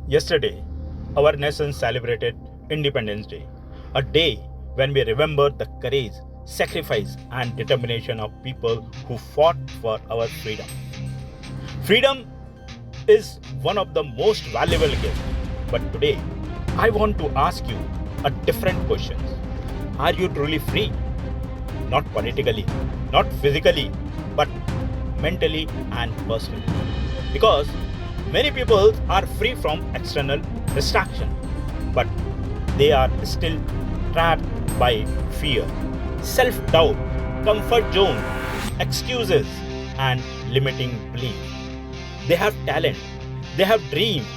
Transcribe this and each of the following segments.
Yesterday, our nation celebrated Independence Day, a day when we remember the courage, sacrifice, and determination of people who fought for our freedom. Freedom is one of the most valuable gifts, but today I want to ask you a different question. Are you truly free? Not politically, not physically, but mentally and personally. Because many people are free from external distraction, but they are still trapped by fear, self doubt, comfort zone, excuses, and limiting belief. They have talent, they have dreams,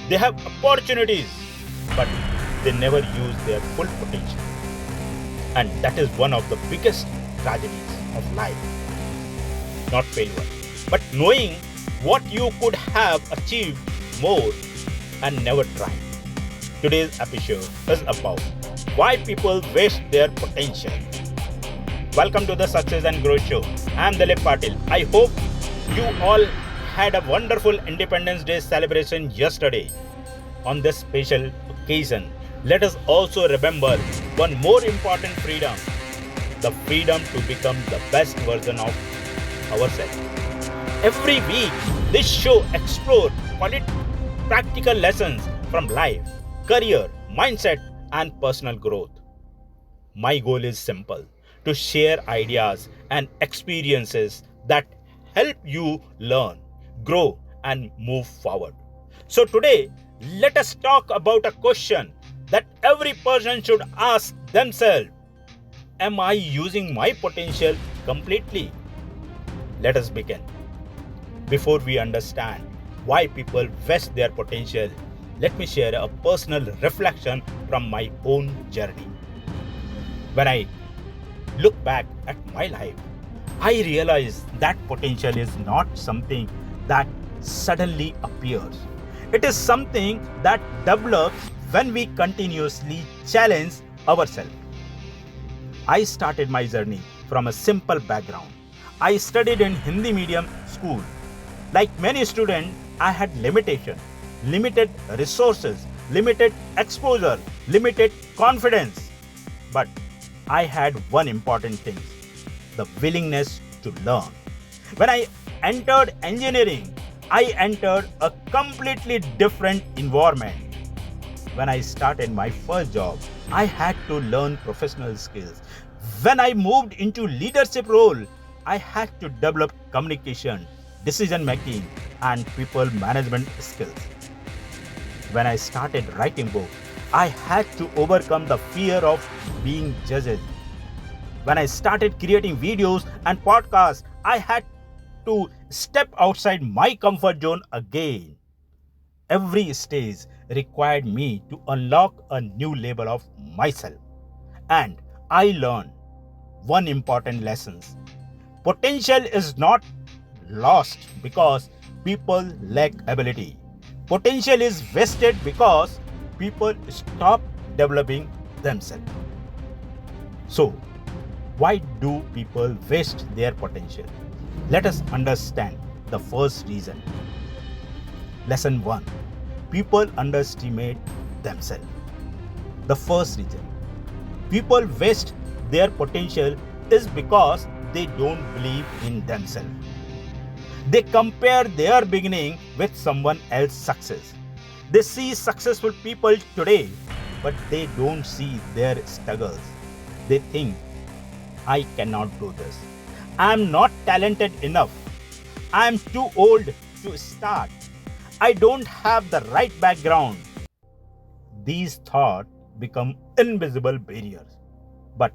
they have opportunities, but they never use their full potential. And that is one of the biggest tragedies of life. Not failure, but knowing what you could have achieved more and never tried. Today's episode is about why people waste their potential. Welcome to the Success and Growth Show. I am Dilip Patil. I hope you all had a wonderful Independence Day celebration yesterday. On this special occasion, let us also remember one more important freedom, the freedom to become the best version of ourselves. Every week, this show explores practical lessons from life, career, mindset, and personal growth. My goal is simple: to share ideas and experiences that help you learn, grow, and move forward. So, today, let us talk about a question that every person should ask themselves: am I using my potential completely? Let us begin. Before we understand why people waste their potential, let me share a personal reflection from my own journey. When I look back at my life, I realize that potential is not something that suddenly appears. It is something that develops when we continuously challenge ourselves. I started my journey from a simple background. I studied in Hindi medium school. Like many students, I had limited resources, limited exposure, limited confidence. But I had one important thing: the willingness to learn. When I entered engineering, I entered a completely different environment. When I started my first job, I had to learn professional skills. When I moved into leadership role, I had to develop communication, decision making, and people management skills. When I started writing books, I had to overcome the fear of being judged. When I started creating videos and podcasts, I had to step outside my comfort zone again. Every stage required me to unlock a new level of myself. And I learned one important lesson: potential is not lost because people lack ability. Potential is wasted because people stop developing themselves. So, why do people waste their potential? Let us understand the first reason. Lesson 1: people underestimate themselves. The first reason people waste their potential is because they don't believe in themselves. They compare their beginning with someone else's success. They see successful people today, but they don't see their struggles. They think, I cannot do this. I am not talented enough. I am too old to start. I don't have the right background. These thoughts become invisible barriers. But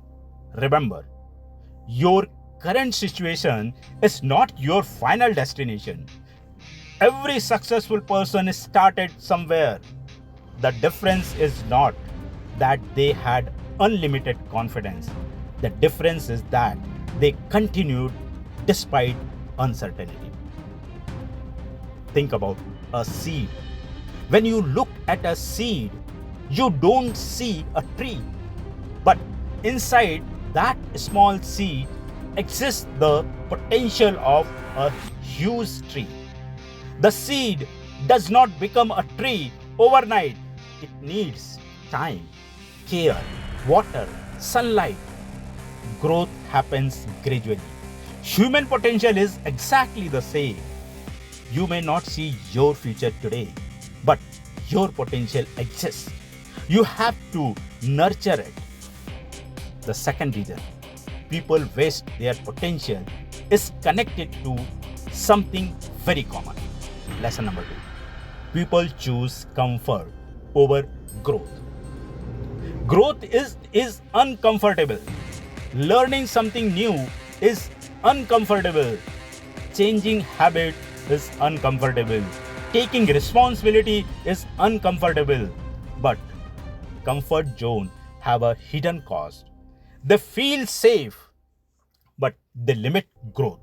remember, your current situation is not your final destination. Every successful person started somewhere. The difference is not that they had unlimited confidence. The difference is that they continued despite uncertainty. Think about a seed. When you look at a seed, you don't see a tree. But inside that small seed exists the potential of a huge tree. The seed does not become a tree overnight. It needs time, care, water, sunlight. Growth happens gradually. Human potential is exactly the same. You may not see your future today, but your potential exists. You have to nurture it. The second reason people waste their potential is connected to something very common. Lesson number 2. People choose comfort over growth. Growth is uncomfortable. Learning something new is uncomfortable. Changing habit is uncomfortable. Taking responsibility is uncomfortable. But comfort zone have a hidden cost. They feel safe, but they limit growth.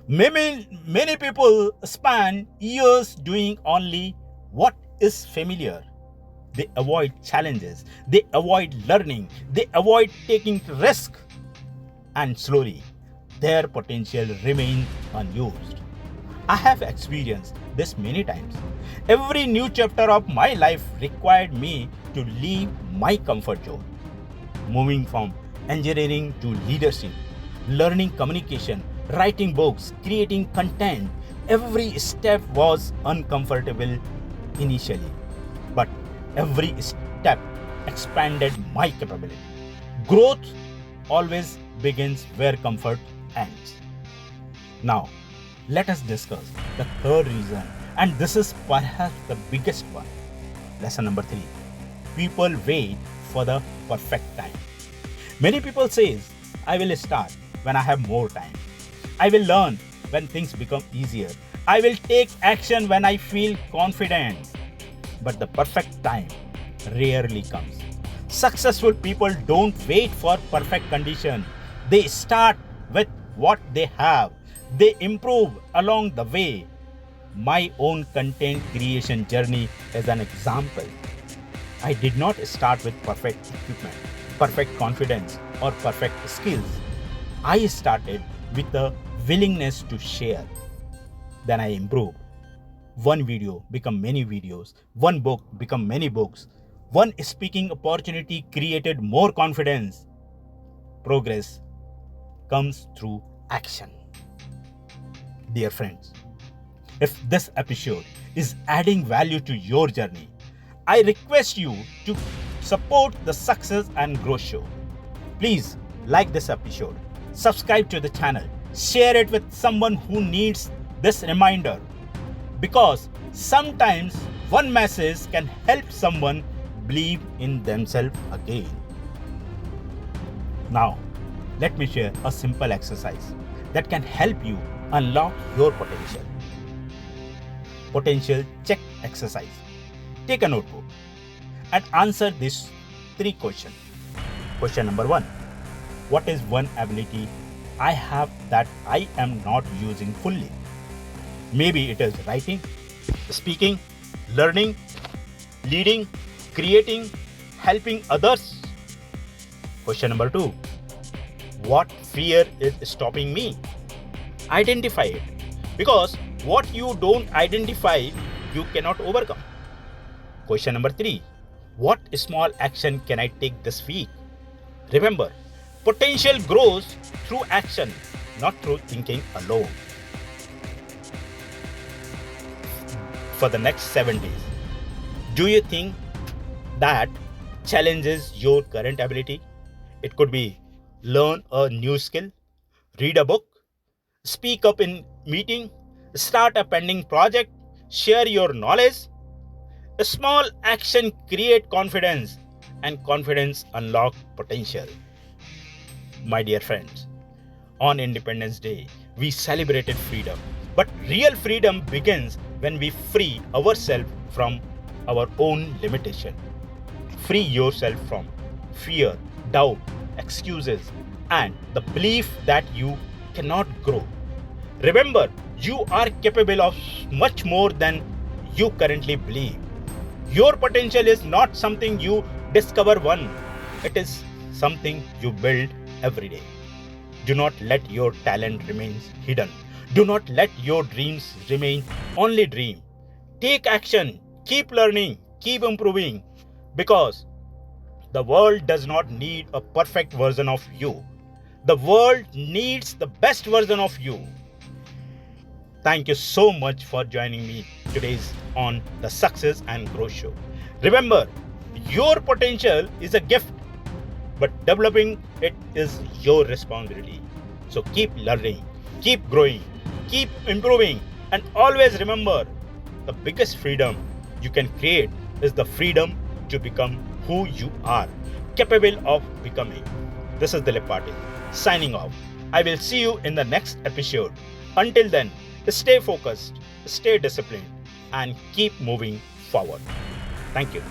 Many people spend years doing only what is familiar. They avoid challenges, they avoid learning, they avoid taking risk, and slowly their potential remains unused. I have experienced this many times. Every new chapter of my life required me to leave my comfort zone. Moving from engineering to leadership, learning communication, writing books, creating content, every step was uncomfortable initially, but every step expanded my capability. Growth always begins where comfort ends. Now, let us discuss the third reason, and this is perhaps the biggest one. Lesson number 3. People wait for the perfect time. Many people say, I will start when I have more time. I will learn when things become easier. I will take action when I feel confident. But the perfect time rarely comes. Successful people don't wait for perfect condition. They start with what they have. They improve along the way. My own content creation journey is an example. I did not start with perfect equipment, perfect confidence, or perfect skills. I started with the willingness to share. Then I improved. One video become many videos. One book become many books. One speaking opportunity created more confidence. Progress comes through action. Dear friends, if this episode is adding value to your journey, I request you to support the Success and Growth Show. Please like this episode, subscribe to the channel, share it with someone who needs this reminder. Because sometimes one message can help someone believe in themselves again. Now, let me share a simple exercise that can help you unlock your potential. Potential check exercise. Take a notebook and answer these 3 questions. Question number 1. What is one ability I have that I am not using fully? Maybe it is writing, speaking, learning, leading, creating, helping others. Question number 2. What fear is stopping me? Identify it. Because what you don't identify, you cannot overcome. Question number 3. What small action can I take this week? Remember, potential grows through action, not through thinking alone. For the next 7 days, do you think that challenges your current ability? It could be learn a new skill, read a book, speak up in meeting, start a pending project, share your knowledge. A small action create confidence, and confidence unlock potential. My dear friends, on Independence Day, we celebrated freedom. But real freedom begins when we free ourselves from our own limitation. Free yourself from fear, doubt, excuses, and the belief that you cannot grow. Remember, you are capable of much more than you currently believe. Your potential is not something you discover one. It is something you build every day. Do not let your talent remain hidden. Do not let your dreams remain only dream. Take action, keep learning, keep improving, because the world does not need a perfect version of you. The world needs the best version of you. Thank you so much for joining me today's on the Success and Growth Show. Remember, your potential is a gift, but developing it is your responsibility. So keep learning, keep growing, keep improving, and always remember, the biggest freedom you can create is the freedom to become who you are capable of becoming. This is Dilip Patil signing off. I will see you in the next episode. Until then, stay focused, stay disciplined, and keep moving forward. Thank you.